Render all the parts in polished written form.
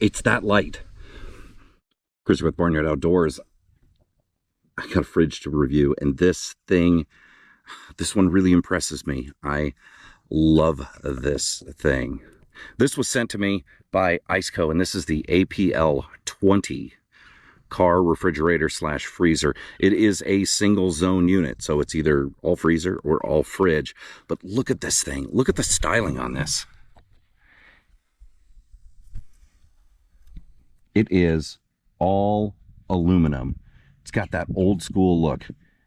It's that light. Chris with Barnyard Outdoors. I got a fridge to review, and this one really impresses me. I love this thing. This was sent to me by ICECO, and this is the APL20 car refrigerator / freezer. It is a single zone unit, so it's either all freezer or all fridge. But look at this thing. Look at the styling on this. It is all aluminum. It's got that old school look.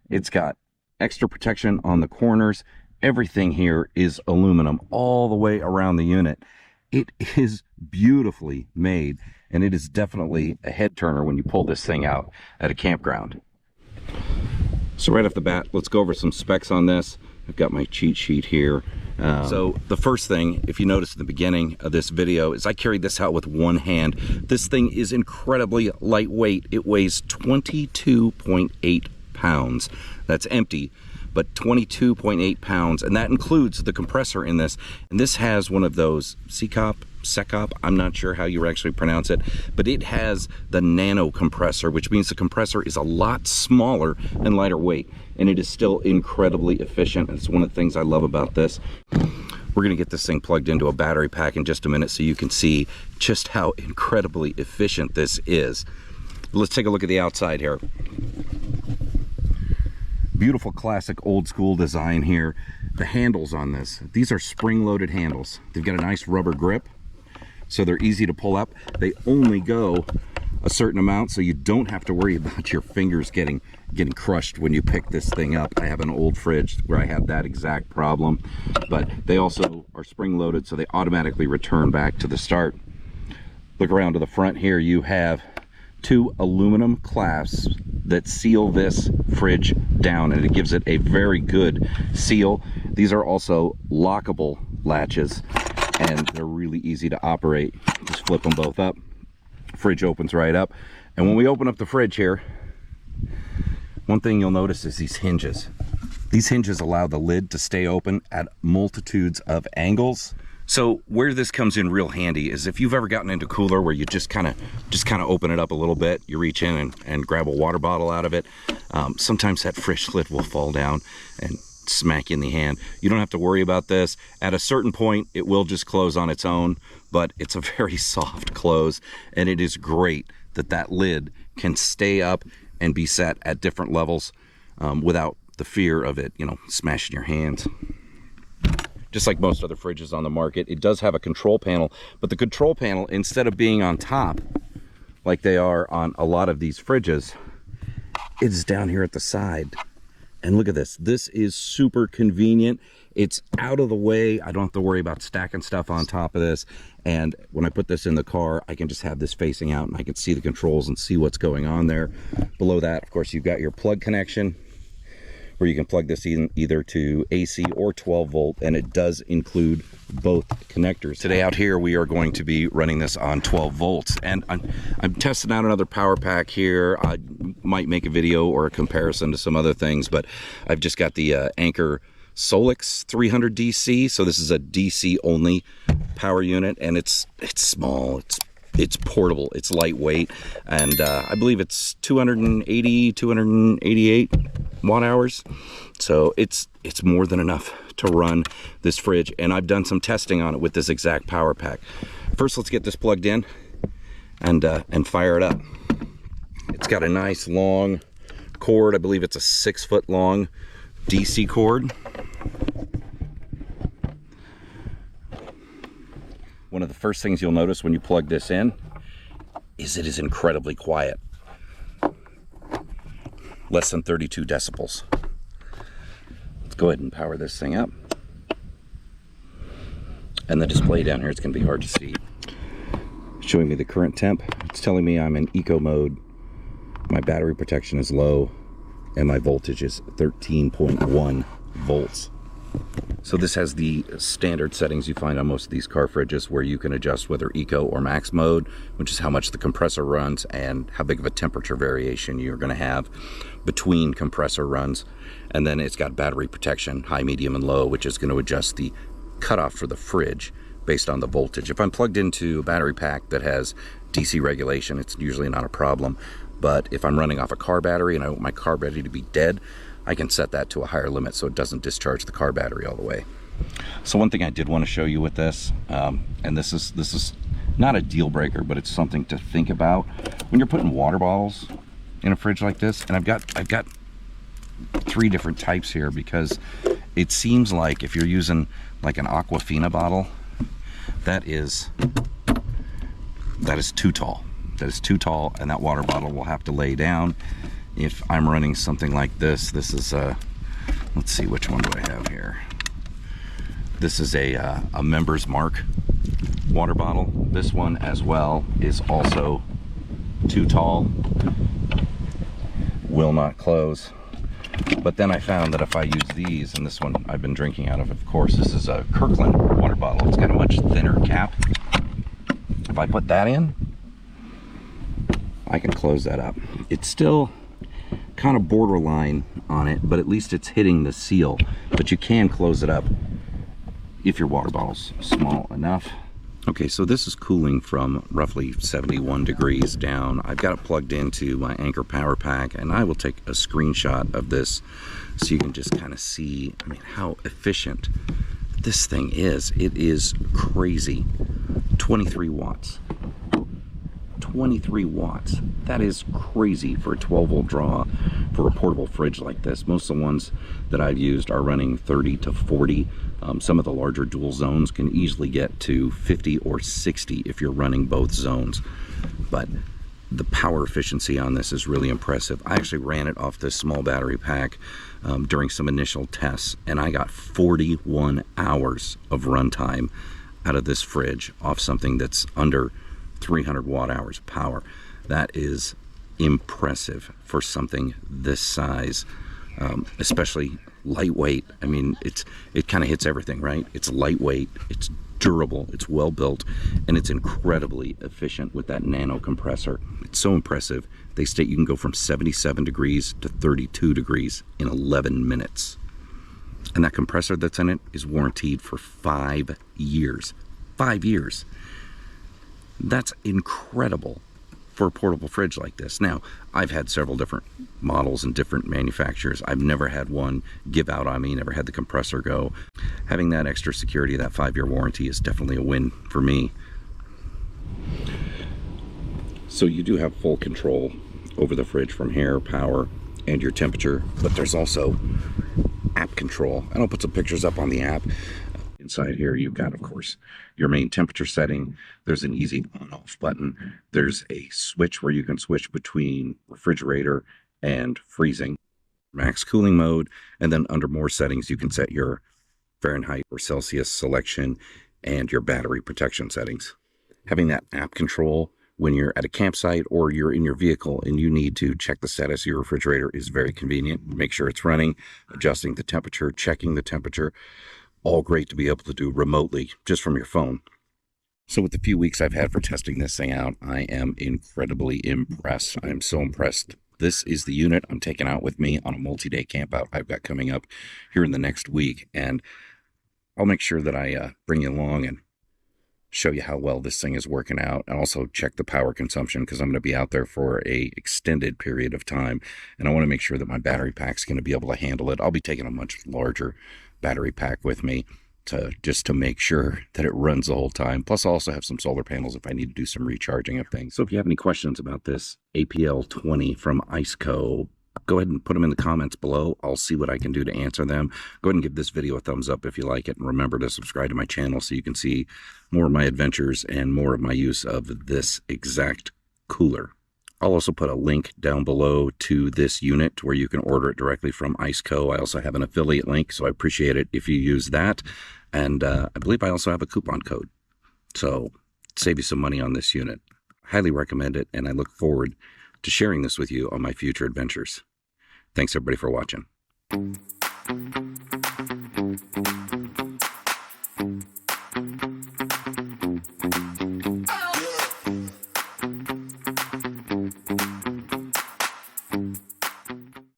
It's got extra protection on the corners. Everything here is aluminum all the way around the unit. It is beautifully made, and it is definitely a head turner when you pull this thing out at a campground. So right off the bat, let's go over some specs on this. I've got my cheat sheet here. So the first thing, if you notice at the beginning of this video, is I carried this out with one hand. This thing is incredibly lightweight. It weighs 22.8 pounds. That's empty, but 22.8 pounds, and that includes the compressor in this. And this has one of those ICECO, I'm not sure how you actually pronounce it, but it has the nano compressor, which means the compressor is a lot smaller and lighter weight, and it is still incredibly efficient. It's one of the things I love about this. We're gonna get this thing plugged into a battery pack in just a minute so you can see just how incredibly efficient this is. Let's take a look at the outside here. Beautiful classic old school design here. The handles on this, these are spring-loaded handles. They've got a nice rubber grip, so they're easy to pull up. They only go a certain amount, so you don't have to worry about your fingers getting crushed when you pick this thing up. I have an old fridge where I have that exact problem, but they also are spring-loaded, so they automatically return back to the start. Look around to the front here. You have two aluminum clasps that seal this fridge down, and it gives it a very good seal. These are also lockable latches, and they're really easy to operate. Just flip them both up. Fridge opens right up. And when we open up the fridge here, one thing you'll notice is these hinges. These hinges allow the lid to stay open at multitudes of angles. So where this comes in real handy is if you've ever gotten into a cooler where you just kind of open it up a little bit, you reach in and grab a water bottle out of it. Sometimes that fridge lid will fall down and smack you in the hand. You don't have to worry about this. At a certain point, it will just close on its own, but it's a very soft close, and it is great that that lid can stay up and be set at different levels without the fear of it, smashing your hands. Just like most other fridges on the market, it does have a control panel, but the control panel, instead of being on top like they are on a lot of these fridges, it's down here at the side. And look at this. This is super convenient. It's out of the way. I don't have to worry about stacking stuff on top of this. And when I put this in the car, I can just have this facing out and I can see the controls and see what's going on there. Below that, of course, you've got your plug connection, where you can plug this in either to AC or 12 volt, and it does include both connectors. Today out here, we are going to be running this on 12 volts, and I'm testing out another power pack here. I might make a video or a comparison to some other things, but I've just got the Anker Solix 300 DC, so this is a DC only power unit, and it's small, it's portable, it's lightweight, and I believe it's 288 watt hours, so it's more than enough to run this fridge. And I've done some testing on it with this exact power pack. First, let's get this plugged in and fire it up. It's got a nice long cord. I believe it's a 6-foot long DC cord. One of the first things you'll notice when you plug this in is it is incredibly quiet. Less than 32 decibels. Let's go ahead and power this thing up. And the display down here, it's going to be hard to see. Showing me the current temp. It's telling me I'm in eco mode. My battery protection is low, and my voltage is 13.1 volts. So this has the standard settings you find on most of these car fridges, where you can adjust whether eco or max mode, which is how much the compressor runs and how big of a temperature variation you're going to have between compressor runs. And then it's got battery protection, high, medium, and low, which is going to adjust the cutoff for the fridge based on the voltage. If I'm plugged into a battery pack that has DC regulation, it's usually not a problem. But if I'm running off a car battery and I want my car battery to be dead, I can set that to a higher limit so it doesn't discharge the car battery all the way. So one thing I did want to show you with this, and this is not a deal breaker, but it's something to think about when you're putting water bottles in a fridge like this. And I've got 3 different types here, because it seems like if you're using like an Aquafina bottle, that is too tall. That is too tall, and that water bottle will have to lay down. If I'm running something like this, this is a, let's see, which one do I have here? This is a Member's Mark water bottle. This one as well is also too tall, will not close. But then I found that if I use these, and this one I've been drinking out of course, this is a Kirkland water bottle. It's got a much thinner cap. If I put that in, I can close that up. It's still kind of borderline on it, but at least it's hitting the seal. But you can close it up if your water bottle's small enough. Okay, so this is cooling from roughly 71 degrees down. I've got it plugged into my Anker power pack, and I will take a screenshot of this so you can just kind of see, I mean, how efficient this thing is. It is crazy. 23 watts. 23 watts. That is crazy for a 12-volt draw for a portable fridge like this. Most of the ones that I've used are running 30 to 40. Some of the larger dual zones can easily get to 50 or 60 if you're running both zones. But the power efficiency on this is really impressive. I actually ran it off this small battery pack during some initial tests, and I got 41 hours of runtime out of this fridge off something that's under 300 watt hours of power. That is impressive for something this size, especially lightweight. I mean, it kind of hits everything, right? It's lightweight, it's durable, it's well built, and it's incredibly efficient with that nano compressor. It's so impressive. They state you can go from 77 degrees to 32 degrees in 11 minutes. And that compressor that's in it is warranted for 5 years. 5 years. That's incredible for a portable fridge like this. Now, I've had several different models and different manufacturers. I've never had one give out on me, never had the compressor go. Having that extra security, that 5-year warranty, is definitely a win for me. So you do have full control over the fridge from here, power, and your temperature, but there's also app control. And I'll put some pictures up on the app. Inside here, you've got, of course, your main temperature setting. There's an easy on-off button. There's a switch where you can switch between refrigerator and freezing, max cooling mode, and then under more settings, you can set your Fahrenheit or Celsius selection and your battery protection settings. Having that app control when you're at a campsite or you're in your vehicle and you need to check the status of your refrigerator is very convenient. Make sure it's running, adjusting the temperature, checking the temperature. All great to be able to do remotely just from your phone. So with the few weeks I've had for testing this thing out, I am incredibly impressed. I'm so impressed. This is the unit I'm taking out with me on a multi-day camp out I've got coming up here in the next week. And I'll make sure that I bring you along and show you how well this thing is working out, and also check the power consumption, because I'm going to be out there for a extended period of time. And I want to make sure that my battery pack's going to be able to handle it. I'll be taking a much larger battery pack with me just to make sure that it runs the whole time. Plus, I'll also have some solar panels if I need to do some recharging of things. So if you have any questions about this APL20 from ICECO, go ahead and put them in the comments below. I'll see what I can do to answer them. Go ahead and give this video a thumbs up if you like it, and remember to subscribe to my channel so you can see more of my adventures and more of my use of this exact cooler. I'll also put a link down below to this unit where you can order it directly from ICECO. I also have an affiliate link, so I appreciate it if you use that. And I believe I also have a coupon code, so save you some money on this unit. Highly recommend it, and I look forward to sharing this with you on my future adventures. Thanks everybody for watching.